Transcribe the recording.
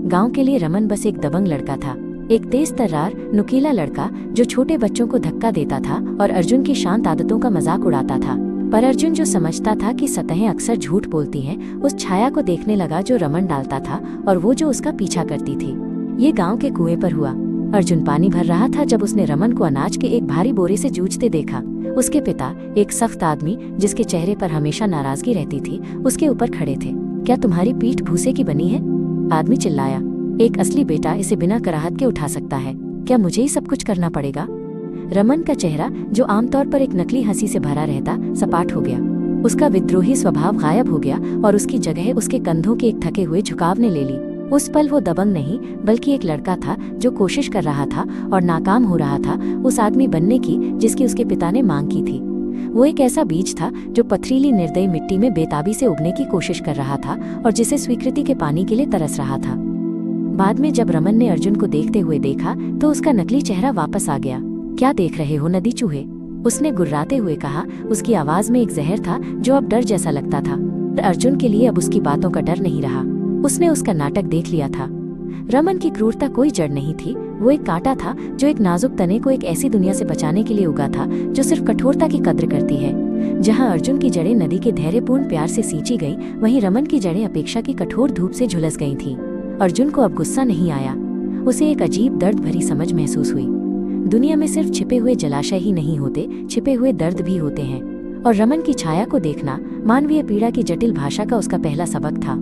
गांव के लिए रमन बस एक दबंग लड़का था, एक तेज तर्रार नुकीला लड़का जो छोटे बच्चों को धक्का देता था और अर्जुन की शांत आदतों का मजाक उड़ाता था। पर अर्जुन जो समझता था कि सतहें अक्सर झूठ बोलती हैं, उस छाया को देखने लगा जो रमन डालता था और वो जो उसका पीछा करती थी। ये गांव के कुएं पर हुआ। अर्जुन पानी भर रहा था जब उसने रमन को अनाज के एक भारी बोरे से जूझते देखा। उसके पिता, एक सख्त आदमी जिसके चेहरे पर हमेशा नाराजगी रहती थी, उसके ऊपर खड़े थे। क्या तुम्हारी पीठ भूसे की बनी है? आदमी चिल्लाया। एक असली बेटा इसे बिना कराहत के उठा सकता है, क्या मुझे ही सब कुछ करना पड़ेगा? रमन का चेहरा, जो आमतौर पर एक नकली हंसी से भरा रहता, सपाट हो गया। उसका विद्रोही स्वभाव गायब हो गया और उसकी जगह उसके कंधों के एक थके हुए झुकाव ने ले ली। उस पल वो दबंग नहीं बल्कि एक लड़का था जो कोशिश कर रहा था और नाकाम हो रहा था उस आदमी बनने की जिसकी उसके पिता ने मांग की थी। वो एक ऐसा बीज था जो पथरीली निर्दयी मिट्टी में बेताबी से उगने की कोशिश कर रहा था और जिसे स्वीकृति के पानी के लिए तरस रहा था। बाद में जब रमन ने अर्जुन को देखते हुए देखा तो उसका नकली चेहरा वापस आ गया। क्या देख रहे हो नदी चूहे? उसने गुर्राते हुए कहा। उसकी आवाज में एक जहर था जो अब डर जैसा लगता था। अर्जुन के लिए अब उसकी बातों का डर नहीं रहा। उसने उसका नाटक देख लिया था। रमन की क्रूरता कोई जड़ नहीं थी, वो एक कांटा था जो एक नाजुक तने को एक ऐसी दुनिया से बचाने के लिए उगा था जो सिर्फ कठोरता की कद्र करती है। जहां अर्जुन की जड़ें नदी के धैर्यपूर्ण प्यार से सींची गईं, वहीं रमन की जड़ें अपेक्षा की कठोर धूप से झुलस गई थीं। अर्जुन को अब गुस्सा नहीं आया, उसे एक अजीब दर्द भरी समझ महसूस हुई। दुनिया में सिर्फ छिपे हुए जलाशय ही नहीं होते, छिपे हुए दर्द भी होते हैं। और रमन की छाया को देखना मानवीय पीड़ा की जटिल भाषा का उसका पहला सबक था।